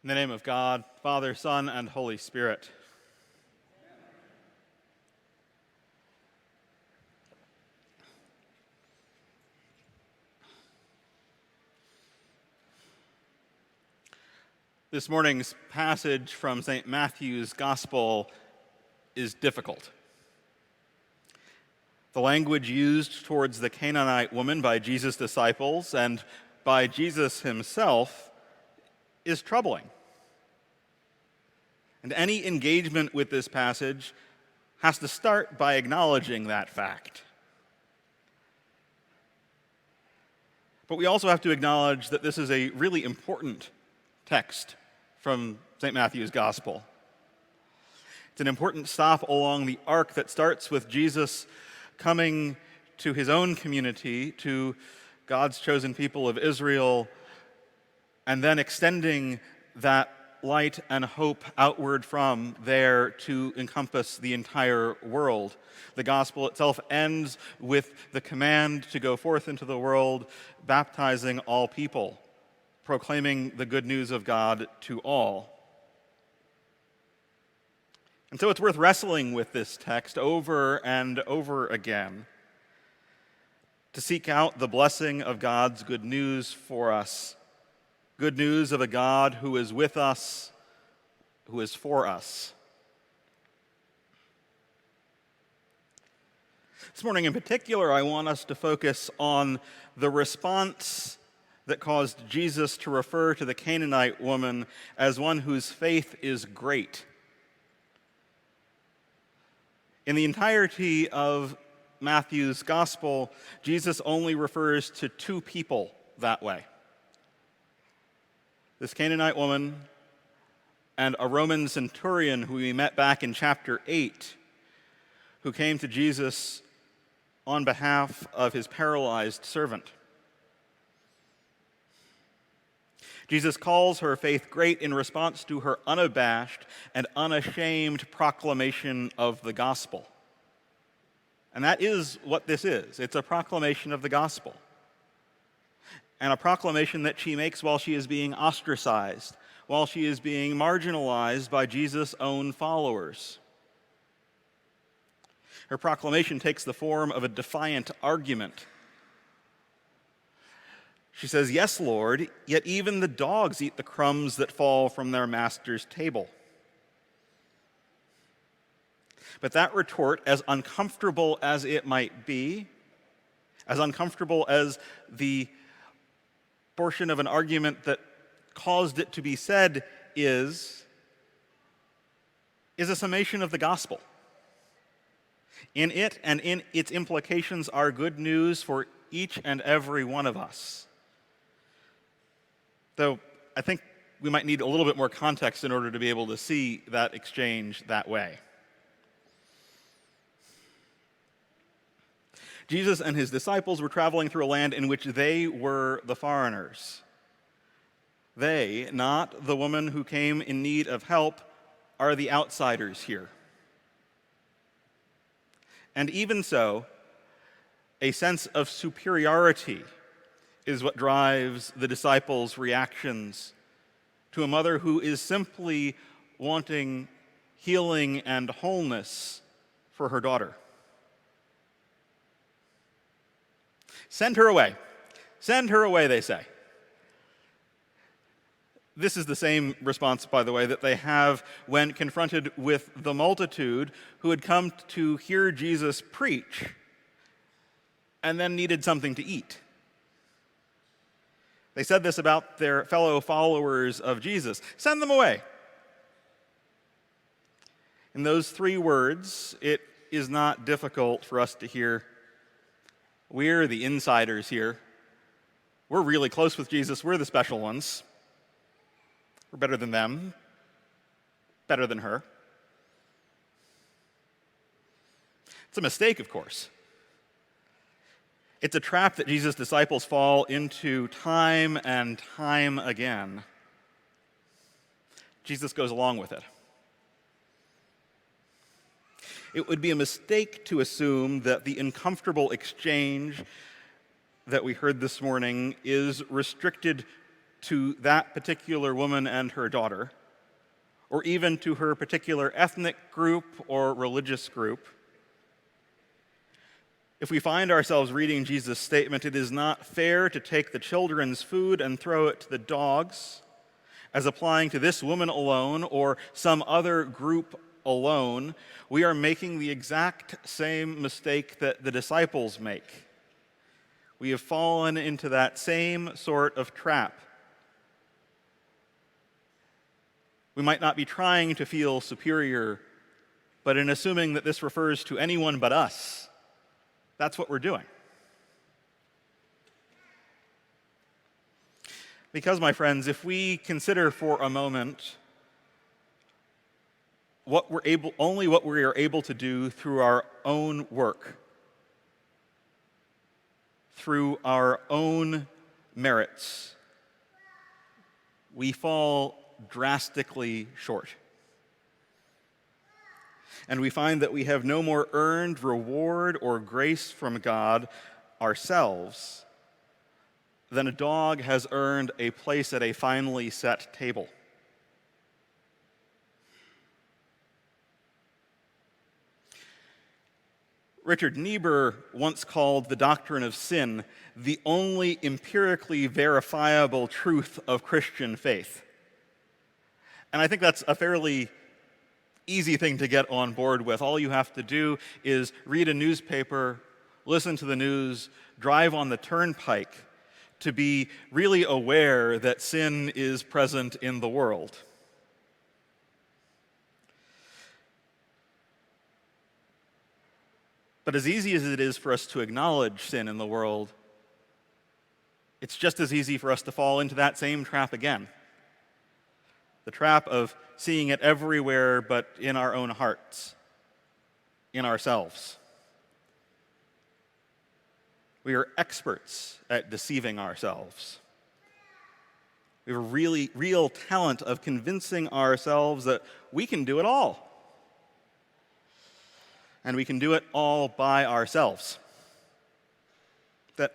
In the name of God, Father, Son, and Holy Spirit. This morning's passage from St. Matthew's Gospel is difficult. The language used towards the Canaanite woman by Jesus' disciples and by Jesus himself is troubling. And any engagement with this passage has to start by acknowledging that fact. But we also have to acknowledge that this is a really important text from St. Matthew's Gospel. It's an important stop along the arc that starts with Jesus coming to his own community, to God's chosen people of Israel, and then extending that light and hope outward from there to encompass the entire world. The gospel itself ends with the command to go forth into the world, baptizing all people, proclaiming the good news of God to all. And so it's worth wrestling with this text over and over again to seek out the blessing of God's good news for us. Good news of a God who is with us, who is for us. This morning in particular, I want us to focus on the response that caused Jesus to refer to the Canaanite woman as one whose faith is great. In the entirety of Matthew's Gospel, Jesus only refers to two people that way. This Canaanite woman and a Roman centurion who we met back in chapter 8, who came to Jesus on behalf of his paralyzed servant. Jesus calls her faith great in response to her unabashed and unashamed proclamation of the gospel. And that is what this is. It's a proclamation of the gospel. And a proclamation that she makes while she is being ostracized, while she is being marginalized by Jesus' own followers. Her proclamation takes the form of a defiant argument. She says, "Yes, Lord, yet even the dogs eat the crumbs that fall from their master's table." But that retort, as uncomfortable as it might be, as uncomfortable as the portion of an argument that caused it to be said is a summation of the gospel. In it and in its implications are good news for each and every one of us. Though I think we might need a little bit more context in order to be able to see that exchange that way. Jesus and his disciples were traveling through a land in which they were the foreigners. They, not the woman who came in need of help, are the outsiders here. And even so, a sense of superiority is what drives the disciples' reactions to a mother who is simply wanting healing and wholeness for her daughter. "Send her away. Send her away," they say. This is the same response, by the way, that they have when confronted with the multitude who had come to hear Jesus preach and then needed something to eat. They said this about their fellow followers of Jesus. "Send them away." In those three words, it is not difficult for us to hear, we're the insiders here. We're really close with Jesus. We're the special ones. We're better than them, better than her. It's a mistake, of course. It's a trap that Jesus' disciples fall into time and time again. Jesus goes along with it. It would be a mistake to assume that the uncomfortable exchange that we heard this morning is restricted to that particular woman and her daughter, or even to her particular ethnic group or religious group, if we find ourselves reading Jesus' statement, it is not fair to take the children's food and throw it to the dogs, as applying to this woman alone or some other group alone, we are making the exact same mistake that the disciples make. We have fallen into that same sort of trap. We might not be trying to feel superior, but in assuming that this refers to anyone but us, that's what we're doing. Because, my friends, if we consider for a moment only what we are able to do through our own work, through our own merits, we fall drastically short. And we find that we have no more earned reward or grace from God ourselves than a dog has earned a place at a finely set table. Richard Niebuhr once called the doctrine of sin the only empirically verifiable truth of Christian faith. And I think that's a fairly easy thing to get on board with. All you have to do is read a newspaper, listen to the news, drive on the turnpike to be really aware that sin is present in the world. But as easy as it is for us to acknowledge sin in the world, it's just as easy for us to fall into that same trap again. The trap of seeing it everywhere but in our own hearts, in ourselves. We are experts at deceiving ourselves. We have a real talent of convincing ourselves that we can do it all. And we can do it all by ourselves. That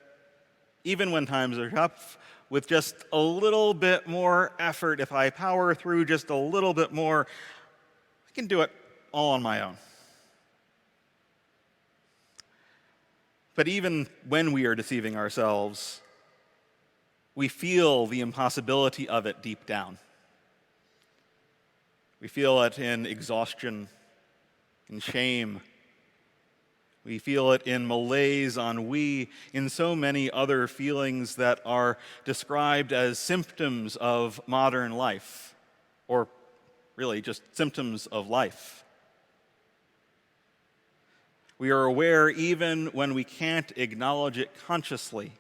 even when times are tough, with just a little bit more effort, if I power through just a little bit more, I can do it all on my own. But even when we are deceiving ourselves, we feel the impossibility of it deep down. We feel it in exhaustion, in shame. We feel it in malaise, ennui, in so many other feelings that are described as symptoms of modern life, or really just symptoms of life. We are aware, even when we can't acknowledge it consciously,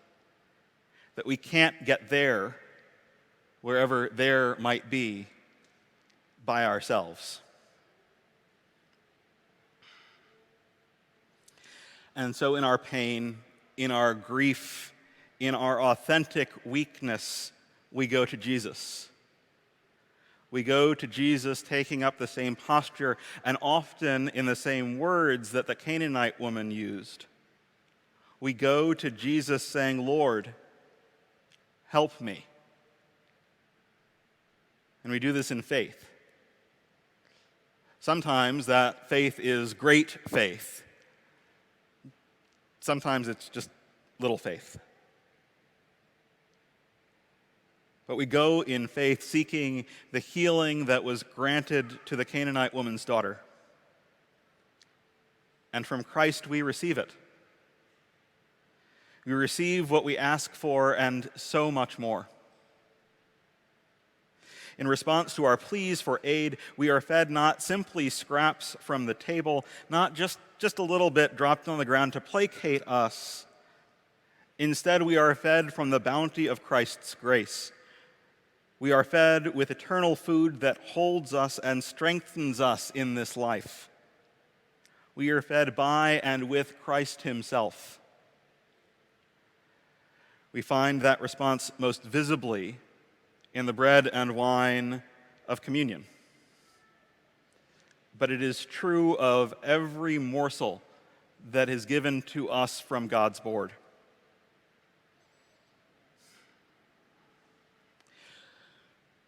that we can't get there, wherever there might be, by ourselves. And so in our pain, in our grief, in our authentic weakness, we go to Jesus. We go to Jesus taking up the same posture and often in the same words that the Canaanite woman used. We go to Jesus saying, "Lord, help me." And we do this in faith. Sometimes that faith is great faith. Sometimes it's just little faith. But we go in faith seeking the healing that was granted to the Canaanite woman's daughter. And from Christ we receive it. We receive what we ask for and so much more. In response to our pleas for aid, we are fed not simply scraps from the table, not just a little bit dropped on the ground to placate us. Instead, we are fed from the bounty of Christ's grace. We are fed with eternal food that holds us and strengthens us in this life. We are fed by and with Christ himself. We find that response most visibly in the bread and wine of communion. But it is true of every morsel that is given to us from God's board.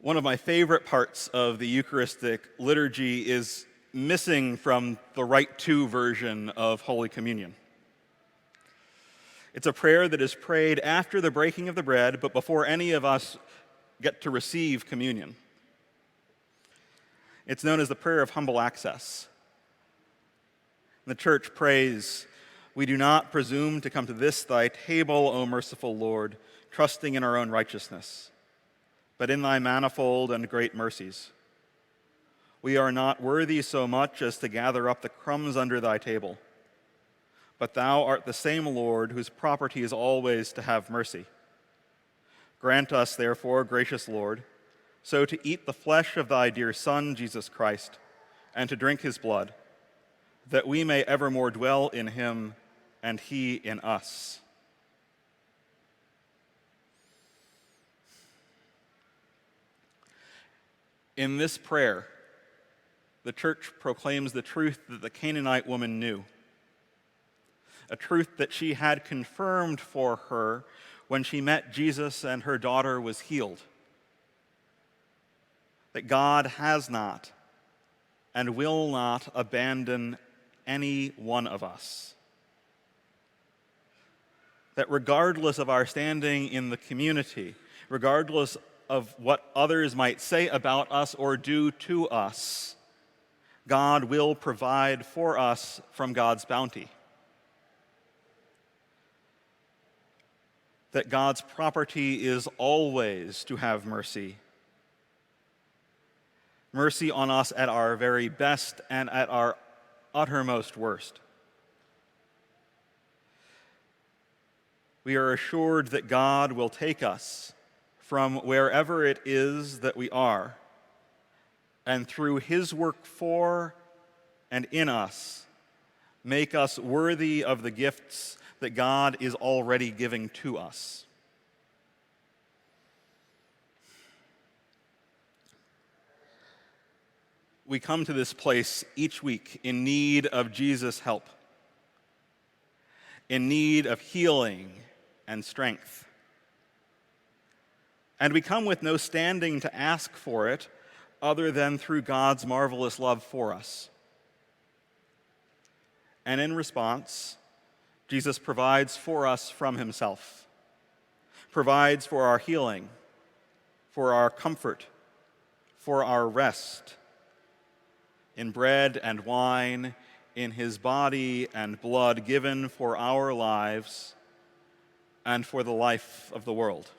One of my favorite parts of the Eucharistic liturgy is missing from the Rite 2 version of Holy Communion. It's a prayer that is prayed after the breaking of the bread, but before any of us get to receive communion. It's known as the prayer of humble access. The church prays, "We do not presume to come to this thy table, O merciful Lord, trusting in our own righteousness, but in thy manifold and great mercies. We are not worthy so much as to gather up the crumbs under thy table. But thou art the same Lord, whose property is always to have mercy. Grant us, therefore, gracious Lord, so to eat the flesh of thy dear Son, Jesus Christ, and to drink his blood, that we may evermore dwell in him and he in us." In this prayer, the church proclaims the truth that the Canaanite woman knew, a truth that she had confirmed for her when she met Jesus and her daughter was healed. That God has not and will not abandon any one of us. That regardless of our standing in the community, regardless of what others might say about us or do to us, God will provide for us from God's bounty. That God's property is always to have mercy. Mercy on us at our very best and at our uttermost worst. We are assured that God will take us from wherever it is that we are, and through his work for and in us, make us worthy of the gifts that God is already giving to us. We come to this place each week in need of Jesus' help, in need of healing and strength. And we come with no standing to ask for it other than through God's marvelous love for us. And in response, Jesus provides for us from himself, provides for our healing, for our comfort, for our rest, in bread and wine, in his body and blood given for our lives and for the life of the world.